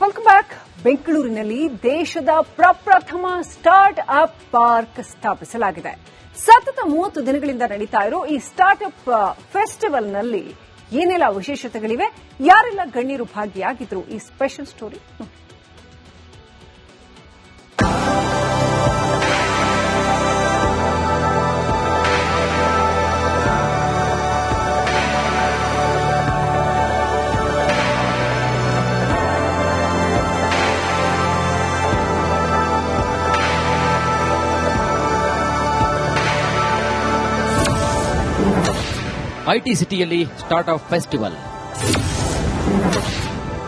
Welcome back. ಬೆಂಗಳೂರಿನಲ್ಲಿ ದೇಶದ ಪ್ರಪ್ರಥಮ ಸ್ಟಾರ್ಟ್ ಅಪ್ ಪಾರ್ಕ್ ಸ್ಥಾಪಿಸಲಾಗಿದೆ. ಸತತ 30 ದಿನಗಳಿಂದ ನಡೀತಾ ಇರೋ ಈ ಸ್ಟಾರ್ಟ್ ಅಪ್ ಫೆಸ್ಟಿವಲ್ನಲ್ಲಿ ಏನೆಲ್ಲ ವಿಶೇಷತೆಗಳಿವೆ, ಯಾರೆಲ್ಲ ಗಣ್ಯರು ಭಾಗಿಯಾಗಿದ್ರು, ಈ ಸ್ಪೆಷಲ್ ಸ್ಟೋರಿ ನೋಡಿ. ಐಟಿ ಸಿಟಿಯಲ್ಲಿ ಸ್ಟಾರ್ಟ್ ಅಪ್ ಫೆಸ್ಟಿವಲ್,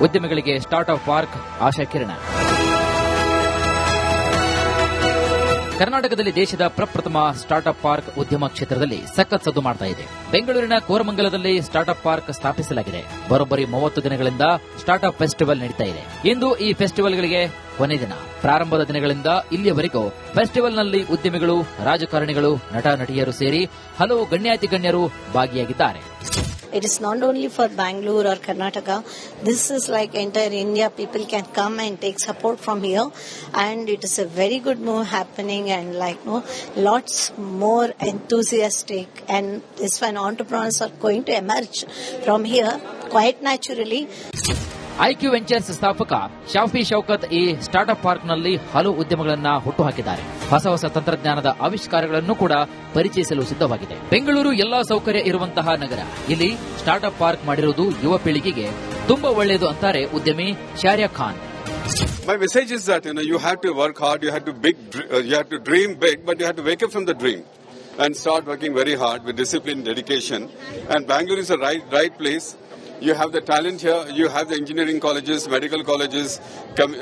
ಉದ್ಯಮಿಗಳಿಗೆ ಸ್ಟಾರ್ಟ್ ಅಪ್ ಪಾರ್ಕ್ ಆಶಾಕಿರಣ. ಕರ್ನಾಟಕದಲ್ಲಿ ದೇಶದ ಪ್ರಪ್ರಥಮ ಸ್ಟಾರ್ಟ್ ಅಪ್ ಪಾರ್ಕ್ ಉದ್ಯಮ ಕ್ಷೇತ್ರದಲ್ಲಿ ಸಖತ್ ಸದ್ದು ಮಾಡ್ತಾ ಇದೆ. ಬೆಂಗಳೂರಿನ ಕೋರಮಂಗಲದಲ್ಲಿ ಸ್ಟಾರ್ಟ್ ಅಪ್ ಪಾರ್ಕ್ ಸ್ಥಾಪಿಸಲಾಗಿದೆ. ಬರೋಬ್ಬರಿ 30 ದಿನಗಳಿಂದ ಸ್ಟಾರ್ಟ್ ಅಪ್ ಫೆಸ್ಟಿವಲ್ ನಡೀತಾ ಇದೆ. ಇಂದು ಈ ಫೆಸ್ಟಿವಲ್ಗಳಿಗೆ ಕೊನೆ ದಿನ. ಪ್ರಾರಂಭದ ದಿನಗಳಿಂದ ಇಲ್ಲಿಯವರೆಗೂ ಫೆಸ್ಟಿವಲ್ನಲ್ಲಿ ಉದ್ಯಮಿಗಳು, ರಾಜಕಾರಣಿಗಳು, ನಟ ನಟಿಯರು ಸೇರಿ ಹಲವು ಗಣ್ಯಾತಿ ಗಣ್ಯರು ಭಾಗಿಯಾಗಿದ್ದಾರೆ. It is not only for Bangalore or Karnataka. This is like entire India. People can come and take support from here, and it is a very good move happening, and lots more enthusiastic, and this one entrepreneurs are going to emerge from here quite naturally. IQ ventures ಸ್ಥಾಪಕ ಶಾಫಿ ಶೌಕತ್ ಈ start up ಪಾರ್ಕ್ನಲ್ಲಿ ಹಲವು ಉದ್ಯಮಗಳನ್ನು ಹುಟ್ಟುಹಾಕಿದ್ದಾರೆ. ಹೊಸ ತಂತ್ರಜ್ಞಾನದ ಆವಿಷ್ಕಾರಗಳನ್ನು ಕೂಡ ಪರಿಚಯಿಸಲು ಸಿದ್ಧವಾಗಿದೆ. ಬೆಂಗಳೂರು ಎಲ್ಲಾ ಸೌಕರ್ಯ ಇರುವಂತಹ ನಗರ. ಇಲ್ಲಿ ಸ್ಟಾರ್ಟ್ ಅಪ್ ಪಾರ್ಕ್ ಮಾಡಿರುವುದು ಯುವ ಪೀಳಿಗೆಗೆ ತುಂಬಾ ಒಳ್ಳೆಯದು ಅಂತಾರೆ ಉದ್ಯಮಿ ಶಾರಿಯಾ Khan. My message is that you have to work hard, you have to dream big, but you have to wake up from the dream and start working very hard with discipline, dedication. And Bangalore is the right place. You have the talent here. You have the engineering colleges, medical colleges,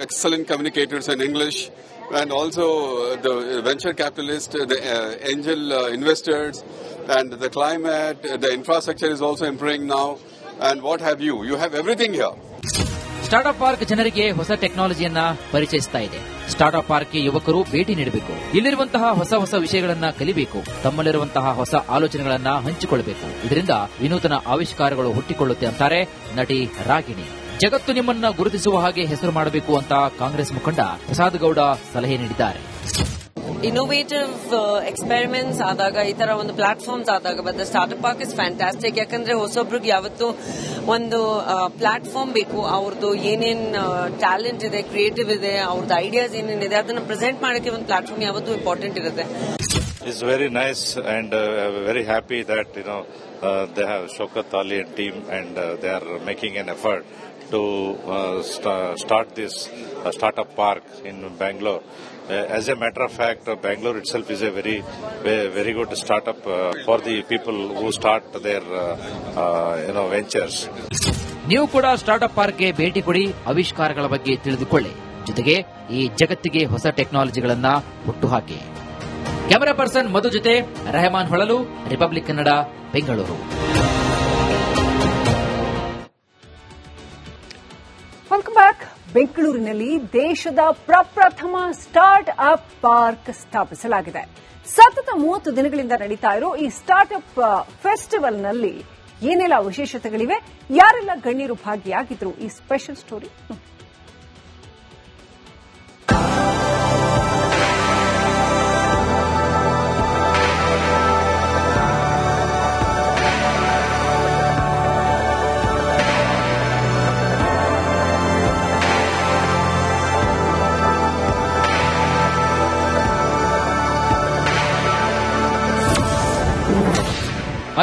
excellent communicators in English, and also the venture capitalists, the angel investors, and the climate. The infrastructure is also improving now. And what have you? You have everything here. Start up park ಜನರಿಗೆ ಹೊಸ ಟೆಕ್ನಾಲಜಿಯನ್ನ ಪರಿಚಯಿಸ್ತಾ ಇದೆ. Start up ಪಾರ್ಕ್ಗೆ ಯುವಕರು ಭೇಟಿ ನೀಡಬೇಕು. ಇಲ್ಲಿರುವಂತಹ ಹೊಸ ವಿಷಯಗಳನ್ನ ಕಲಿಬೇಕು. ತಮ್ಮಲ್ಲಿರುವಂತಹ ಹೊಸ ಆಲೋಚನೆಗಳನ್ನ ಹಂಚಿಕೊಳ್ಳಬೇಕು. ಇದರಿಂದ ವಿನೂತನ ಆವಿಷ್ಕಾರಗಳು ಹುಟ್ಟಿಕೊಳ್ಳುತ್ತೆ ಅಂತಾರೆ ನಟಿ ರಾಗಿಣಿ. ಜಗತ್ತು ನಿಮ್ಮನ್ನ ಗುರುತಿಸುವ ಹಾಗೆ ಹೆಸರು ಮಾಡಬೇಕು ಅಂತ ಕಾಂಗ್ರೆಸ್ ಮುಖಂಡ ಪ್ರಸಾದ್ ಗೌಡ ಸಲಹೆ ನೀಡಿದ್ದಾರೆ. ಇನ್ನೋವೇಟಿವ್ ಎಕ್ಸ್ಪೆರಿಮೆಂಟ್ಸ್ ಆದಾಗ, ಈ ತರ ಒಂದು ಪ್ಲಾಟ್ಫಾರ್ಮ್ಸ್ ಆದಾಗ but start up park is fantastic. ಯಾಕಂದ್ರೆ ಹೊಸೊಬ್ರಿಗೆ ಯಾವತ್ತು ಒಂದು ಪ್ಲಾಟ್ಫಾರ್ಮ್ ಬೇಕು. ಅವ್ರದ್ದು ಏನೇನ್ ಟ್ಯಾಲೆಂಟ್ ಇದೆ, ಕ್ರಿಯೇಟಿವ್ ಇದೆ, ಅವ್ರದ್ದು ಐಡಿಯಾಸ್ ಏನೇನಿದೆ ಅದನ್ನ ಪ್ರೆಸೆಂಟ್ ಮಾಡಕ್ಕೆ ಒಂದು ಪ್ಲಾಟ್ಫಾರ್ಮ್ ಯಾವತ್ತೂ ಇಂಪಾರ್ಟೆಂಟ್ ಇರುತ್ತೆ. It's very nice and very happy that they have Shaukat Ali and team, and they are making an effort to start this startup park in Bangalore. As a matter of fact, Bangalore itself is a very good startup for the people who start their ventures. ನೀವು ಕೂಡ start up ಪಾರ್ಕ್ಗೆ ಭೇಟಿ ಕೊಡಿ, ಆವಿಷ್ಕಾರಗಳ ಬಗ್ಗೆ ತಿಳಿದುಕೊಳ್ಳಿ, ಜೊತೆಗೆ ಈ ಜಗತ್ತಿಗೆ ಹೊಸ ಟೆಕ್ನಾಲಜಿಗಳನ್ನ ಹುಟ್ಟುಹಾಕಿ. ಕ್ಯಾಮೆರಾ ಪರ್ಸನ್ ಮಧು ಜೊತೆ Rehman Holalu, Republic Kannada, Bengaluru. Welcome back. ಬೆಂಗಳೂರಿನಲ್ಲಿ ದೇಶದ ಪ್ರಪ್ರಥಮ ಸ್ಟಾರ್ಟ್ ಅಪ್ ಪಾರ್ಕ್ ಸ್ಥಾಪಿಸಲಾಗಿದೆ. ಸತತ 30 ದಿನಗಳಿಂದ ನಡೀತಾ ಇರೋ ಈ ಸ್ಟಾರ್ಟ್ ಅಪ್ ಫೆಸ್ಟಿವಲ್ನಲ್ಲಿ ಏನೆಲ್ಲ ವಿಶೇಷತೆಗಳಿವೆ, ಯಾರೆಲ್ಲ ಗಣ್ಯರು ಭಾಗಿಯಾಗಿದ್ರು, ಈ ಸ್ಪೆಷಲ್ ಸ್ಟೋರಿ ನೋಡಿ.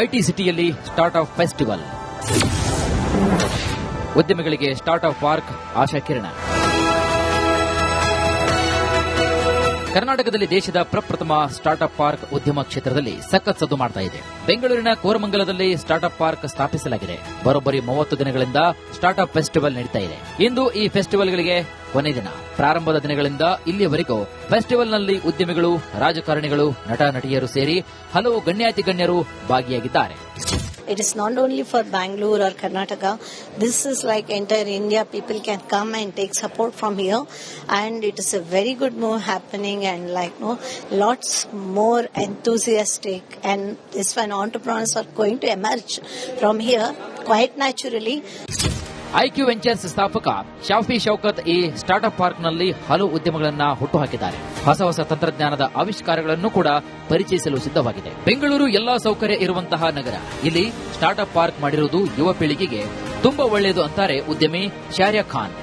ಐಟಿ ಸಿಟಿಯಲ್ಲಿ ಸ್ಟಾರ್ಟ್ ಅಪ್ ಫೆಸ್ಟಿವಲ್, ಉದ್ಯಮಿಗಳಿಗೆ ಸ್ಟಾರ್ಟ್ ಅಪ್ ಪಾರ್ಕ್ ಆಶಾಕಿರಣ. ಕರ್ನಾಟಕದಲ್ಲಿ ದೇಶದ ಪ್ರಪ್ರಥಮ ಸ್ಟಾರ್ಟ್ ಅಪ್ ಪಾರ್ಕ್ ಉದ್ಯಮ ಕ್ಷೇತ್ರದಲ್ಲಿ ಸಖತ್ ಸದ್ದು ಮಾಡ್ತಾ ಇದೆ. ಬೆಂಗಳೂರಿನ ಕೋರಮಂಗಲದಲ್ಲಿ ಸ್ಟಾರ್ಟ್ ಅಪ್ ಪಾರ್ಕ್ ಸ್ಥಾಪಿಸಲಾಗಿದೆ. ಬರೋಬ್ಬರಿ 30 ದಿನಗಳಿಂದ ಸ್ಟಾರ್ಟ್ ಅಪ್ ಫೆಸ್ಟಿವಲ್ ನಡೀತಾ ಇದೆ. ಇಂದು ಈ ಫೆಸ್ಟಿವಲ್ಗಳಿಗೆ ಕೊನೆ ದಿನ. ಪ್ರಾರಂಭದ ದಿನಗಳಿಂದ ಇಲ್ಲಿಯವರೆಗೂ ಫೆಸ್ಟಿವಲ್ನಲ್ಲಿ ಉದ್ಯಮಿಗಳು, ರಾಜಕಾರಣಿಗಳು, ನಟ ನಟಿಯರು ಸೇರಿ ಹಲವು ಗಣ್ಯಾತಿ ಗಣ್ಯರು ಭಾಗಿಯಾಗಿದ್ದಾರೆ. It is not only for Bangalore or Karnataka. This is like entire India. People can come and take support from here, and it is a very good move happening, and lots more enthusiastic, and this one entrepreneurs are going to emerge from here quite naturally. IQ ventures ಸ್ಥಾಪಕ ಶಾಫಿ ಶೌಕತ್ ಈ startup ಪಾರ್ಕ್ನಲ್ಲಿ ಹಲವು ಉದ್ಯಮಗಳನ್ನು ಹುಟ್ಟುಹಾಕಿದ್ದಾರೆ. ಹೊಸ ತಂತ್ರಜ್ಞಾನದ ಆವಿಷ್ಕಾರಗಳನ್ನು ಕೂಡ ಪರಿಚಯಿಸಲು ಸಿದ್ಧವಾಗಿದೆ. ಬೆಂಗಳೂರು ಎಲ್ಲಾ ಸೌಕರ್ಯ ಇರುವಂತಹ ನಗರ. ಇಲ್ಲಿ ಸ್ಟಾರ್ಟ್ಅಪ್ ಪಾರ್ಕ್ ಮಾಡಿರುವುದು ಯುವ ಪೀಳಿಗೆಗೆ ತುಂಬಾ ಒಳ್ಳೆಯದು ಅಂತಾರೆ ಉದ್ಯಮಿ ಶಾರಿಯಾ Khan.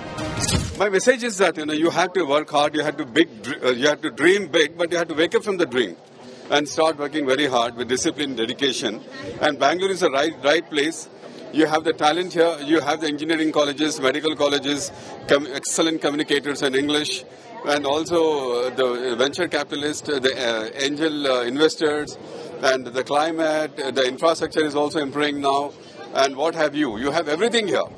My message is that you have to work hard, you have to dream big, but you have to wake up from the dream and start working very hard with discipline, dedication. And Bangalore is the right place. You have the talent here. You have the engineering colleges, medical colleges, excellent communicators in English, and also the venture capitalists, the angel investors, and the climate. The infrastructure is also improving now. And what have you? You have everything here.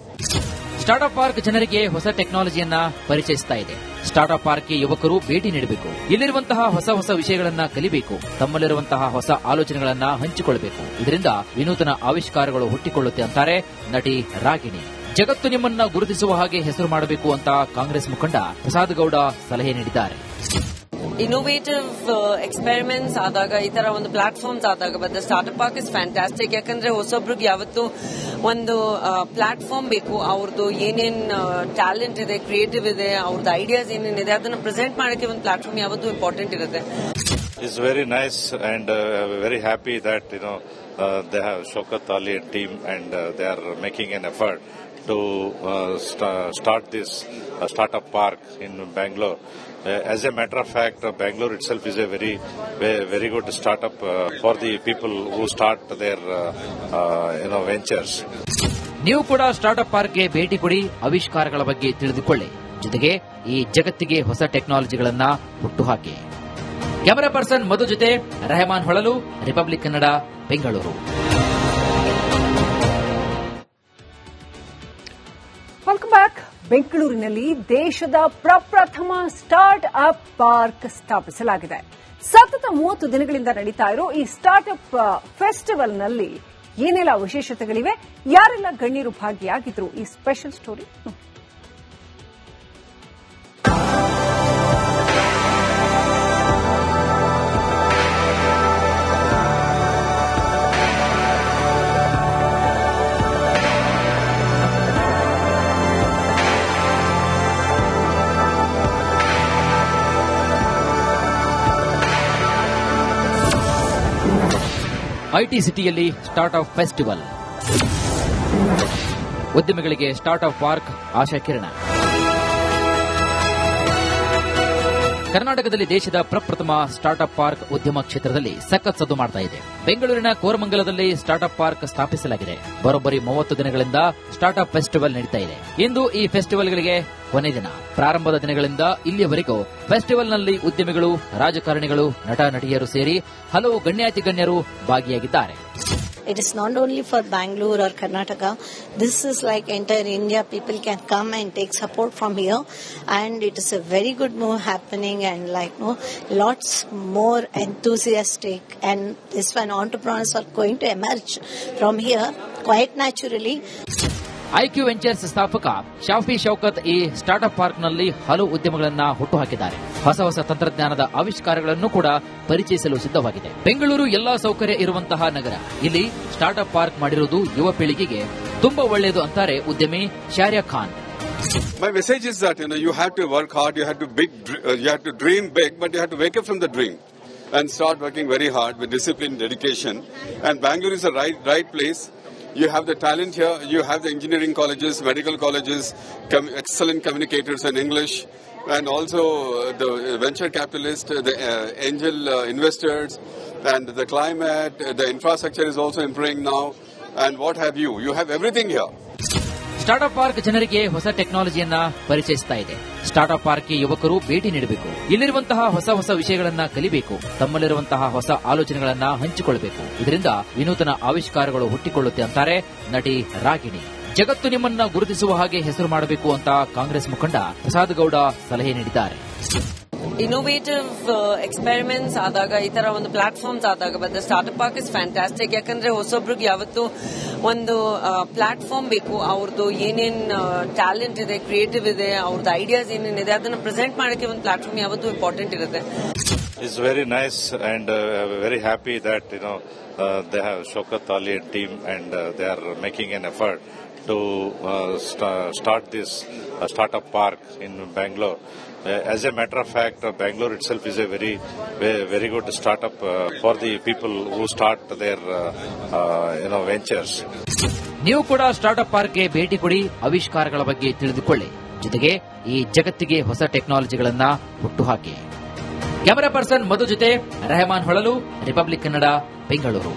Startup park ಜನರಿಗೆ ಹೊಸ ಟೆಕ್ನಾಲಜಿಯನ್ನ ಪರಿಚಯಿಸ್ತಾ ಇದೆ. Startup ಪಾರ್ಕ್ಗೆ ಯುವಕರು ಭೇಟಿ ನೀಡಬೇಕು. ಇಲ್ಲಿರುವಂತಹ ಹೊಸ ವಿಷಯಗಳನ್ನ ಕಲಿಬೇಕು. ತಮ್ಮಲ್ಲಿರುವಂತಹ ಹೊಸ ಆಲೋಚನೆಗಳನ್ನ ಹಂಚಿಕೊಳ್ಳಬೇಕು. ಇದರಿಂದ ವಿನೂತನ ಆವಿಷ್ಕಾರಗಳು ಹುಟ್ಟಿಕೊಳ್ಳುತ್ತೆ ಅಂತಾರೆ ನಟಿ ರಾಗಿಣಿ. ಜಗತ್ತು ನಿಮ್ಮನ್ನ ಗುರುತಿಸುವ ಹಾಗೆ ಹೆಸರು ಮಾಡಬೇಕು ಅಂತ ಕಾಂಗ್ರೆಸ್ ಮುಖಂಡ ಪ್ರಸಾದ್ ಗೌಡ ಸಲಹೆ ನೀಡಿದ್ದಾರೆ. ಇನೋವೇಟಿವ್ ಎಕ್ಸ್ಪೆರಿಮೆಂಟ್ಸ್ ಆದಾಗ ಈ ತರ ಒಂದು ಪ್ಲಾಟ್ಫಾರ್ಮ್ಸ್ ಆದಾಗ the startup park is fantastic. ಯಾಕಂದ್ರೆ ಹೊಸೊಬ್ರಿಗೆ ಯಾವತ್ತು ಒಂದು ಪ್ಲಾಟ್ಫಾರ್ಮ್ ಬೇಕು. ಅವ್ರದ್ದು ಏನೇನ್ ಟ್ಯಾಲೆಂಟ್ ಇದೆ, ಕ್ರಿಯೇಟಿವ್ ಇದೆ, ಅವ್ರದ್ದು ಐಡಿಯಾಸ್ ಏನೇನಿದೆ ಅದನ್ನ ಪ್ರೆಸೆಂಟ್ ಮಾಡಕ್ಕೆ ಒಂದು ಪ್ಲಾಟ್ಫಾರ್ಮ್ ಯಾವತ್ತೂ ಇಂಪಾರ್ಟೆಂಟ್ ಇರುತ್ತೆ. It's very nice and very happy that they have Shaukat Ali and team and they are making an effort to start this startup park in Bangalore. As a matter of fact, Bangalore itself is a very good startup for the people who start their ventures. ನೀವು ಕೂಡ startup ಪಾರ್ಕ್ಗೆ ಭೇಟಿ ಕೊಡಿ, ಆವಿಷ್ಕಾರಗಳ ಬಗ್ಗೆ ತಿಳಿದುಕೊಳ್ಳಿ. ಜೊತೆಗೆ ಈ ಜಗತ್ತಿಗೆ ಹೊಸ ಟೆಕ್ನಾಲಜಿಗಳನ್ನ ಹುಟ್ಟುಹಾಕಿ. ಕ್ಯಾಮೆರಾ ಪರ್ಸನ್ ಮಧು ಜೊತೆ Rehman Holalu, Republic Kannada, Bengaluru. Welcome back. ಬೆಂಗಳೂರಿನಲ್ಲಿ ದೇಶದ ಪ್ರಪ್ರಥಮ ಸ್ಟಾರ್ಟ್ ಅಪ್ ಪಾರ್ಕ್ ಸ್ಥಾಪಿಸಲಾಗಿದೆ. ಸತತ 30 ದಿನಗಳಿಂದ ನಡೀತಾ ಇರೋ ಈ ಸ್ಟಾರ್ಟ್ ಅಪ್ ಫೆಸ್ಟಿವಲ್ನಲ್ಲಿ ಏನೆಲ್ಲ ವಿಶೇಷತೆಗಳಿವೆ, ಯಾರೆಲ್ಲ ಗಣ್ಯರು ಭಾಗಿಯಾಗಿದ್ರು, ಈ ಸ್ಪೆಷಲ್ ಸ್ಟೋರಿ. ಐಟಿ ಸಿಟಿಯಲ್ಲಿ ಸ್ಟಾರ್ಟ್ಅಪ್ ಫೆಸ್ಟಿವಲ್. ಉದ್ಯಮಿಗಳಿಗೆ ಸ್ಟಾರ್ಟ್ಅಪ್ ಪಾರ್ಕ್ ಆಶಾಕಿರಣ. ಕರ್ನಾಟಕದಲ್ಲಿ ದೇಶದ ಪ್ರಪ್ರಥಮ ಸ್ಟಾರ್ಟ್ಅಪ್ ಪಾರ್ಕ್ ಉದ್ಯಮ ಕ್ಷೇತ್ರದಲ್ಲಿ ಸಖತ್ ಸದ್ದು ಮಾಡ್ತಾ ಇದೆ. ಬೆಂಗಳೂರಿನ ಕೋರಮಂಗಲದಲ್ಲಿ ಸ್ಟಾರ್ಟ್ಅಪ್ ಪಾರ್ಕ್ ಸ್ಥಾಪಿಸಲಾಗಿದೆ. ಬರೋಬ್ಬರಿ 30 ದಿನಗಳಿಂದ ಸ್ಟಾರ್ಟ್ಅಪ್ ಫೆಸ್ಟಿವಲ್ ನಡೀತಾ ಇದೆ. ಇಂದು ಈ ಫೆಸ್ಟಿವಲ್ಗಳಿಗೆ ಕೊನೆ ದಿನ. ಪ್ರಾರಂಭದ ದಿನಗಳಿಂದ ಇಲ್ಲಿಯವರೆಗೂ ಫೆಸ್ಟಿವಲ್ನಲ್ಲಿ ಉದ್ಯಮಿಗಳು, ರಾಜಕಾರಣಿಗಳು, ನಟ ನಟಿಯರು ಸೇರಿ ಹಲವು ಗಣ್ಯಾತಿಗಣ್ಯರು ಭಾಗಿಯಾಗಿದ್ದಾರೆ. It is not only for Bangalore or Karnataka. This is like entire India. People can come and take support from here, and it is a very good move happening, and lots more enthusiastic, and this one entrepreneurs are going to emerge from here quite naturally. IQ ventures ಸ್ಥಾಪಕ ಶಾಫಿ ಶೌಕತ್ ಈ startup ಪಾರ್ಕ್ನಲ್ಲಿ ಹಲವು ಉದ್ಯಮಗಳನ್ನು ಹುಟ್ಟುಹಾಕಿದ್ದಾರೆ. ಹೊಸ ತಂತ್ರಜ್ಞಾನದ ಆವಿಷ್ಕಾರಗಳನ್ನು ಕೂಡ ಪರಿಚಯಿಸಲು ಸಿದ್ಧವಾಗಿದೆ. ಬೆಂಗಳೂರು ಎಲ್ಲಾ ಸೌಕರ್ಯ ಇರುವಂತಹ ನಗರ. ಇಲ್ಲಿ ಸ್ಟಾರ್ಟ್ಅಪ್ ಪಾರ್ಕ್ ಮಾಡಿರುವುದು ಯುವ ಪೀಳಿಗೆಗೆ ತುಂಬಾ ಒಳ್ಳೆಯದು ಅಂತಾರೆ ಉದ್ಯಮಿ ಶಾರಿಯಾ Khan. My message is that you have to work hard, you have to dream big, but you have to wake up from the dream and start working very hard with discipline, dedication. And Bangalore is the right place. You have the talent here. You have the engineering colleges, medical colleges, excellent communicators in English, and also the venture capitalists, the angel investors, and the climate. The infrastructure is also improving now. And what have you? You have everything here. Startup park ಜನರಿಗೆ ಹೊಸ ಟೆಕ್ನಾಲಜಿಯನ್ನ ಪರಿಚಯಿಸ್ತಾ ಇದೆ. Startup ಪಾರ್ಕ್ಗೆ ಯುವಕರು ಭೇಟಿ ನೀಡಬೇಕು. ಇಲ್ಲಿರುವಂತಹ ಹೊಸ ವಿಷಯಗಳನ್ನ ಕಲಿಬೇಕು. ತಮ್ಮಲ್ಲಿರುವಂತಹ ಹೊಸ ಆಲೋಚನೆಗಳನ್ನ ಹಂಚಿಕೊಳ್ಳಬೇಕು. ಇದರಿಂದ ವಿನೂತನ ಆವಿಷ್ಕಾರಗಳು ಹುಟ್ಟಿಕೊಳ್ಳುತ್ತೆ ಅಂತಾರೆ ನಟಿ ರಾಗಿಣಿ. ಜಗತ್ತು ನಿಮ್ಮನ್ನ ಗುರುತಿಸುವ ಹಾಗೆ ಹೆಸರು ಮಾಡಬೇಕು ಅಂತ ಕಾಂಗ್ರೆಸ್ ಮುಖಂಡ ಪ್ರಸಾದ್ ಗೌಡ ಸಲಹೆ ನೀಡಿದ್ದಾರೆ. ಇನೋವೇಟಿವ್ ಎಕ್ಸ್ಪೆರಿಮೆಂಟ್ಸ್ ಆದಾಗ ಈ ತರ ಒಂದು ಪ್ಲಾಟ್ಫಾರ್ಮ್ಸ್ ಆದಾಗ the startup park is fantastic. ಯಾಕಂದ್ರೆ ಹೊಸೊಬ್ರಿಗೆ ಯಾವತ್ತು ಒಂದು ಪ್ಲಾಟ್ಫಾರ್ಮ್ ಬೇಕು. ಅವ್ರದ್ದು ಏನೇನ್ ಟ್ಯಾಲೆಂಟ್ ಇದೆ, ಕ್ರಿಯೇಟಿವ್ ಇದೆ, ಅವ್ರದ್ದು ಐಡಿಯಾಸ್ ಏನೇನಿದೆ ಅದನ್ನ ಪ್ರೆಸೆಂಟ್ ಮಾಡಕ್ಕೆ ಒಂದು ಪ್ಲಾಟ್ಫಾರ್ಮ್ ಯಾವತ್ತೂ ಇಂಪಾರ್ಟೆಂಟ್ ಇರುತ್ತೆ. It's very nice and very happy that they have Shaukat Ali and team and they are making an effort to start this startup park in Bangalore. As a matter of fact, Bangalore itself is a very good startup for the people who start their ventures. ನೀವು ಕೂಡ startup ಪಾರ್ಕ್ಗೆ ಭೇಟಿ ಕೊಡಿ, ಆವಿಷ್ಕಾರಗಳ ಬಗ್ಗೆ ತಿಳಿದುಕೊಳ್ಳಿ, ಜೊತೆಗೆ ಈ ಜಗತ್ತಿಗೆ ಹೊಸ ಟೆಕ್ನಾಲಜಿಗಳನ್ನ ಹುಟ್ಟುಹಾಕಿ. ಕ್ಯಾಮೆರಾ ಪರ್ಸನ್ ಮಧು ಜೊತೆ ರೆಹಮಾನ್ ಹೊಳಲು, ರಿಪಬ್ಲಿಕ್ ಕನ್ನಡ, ಬೆಂಗಳೂರು.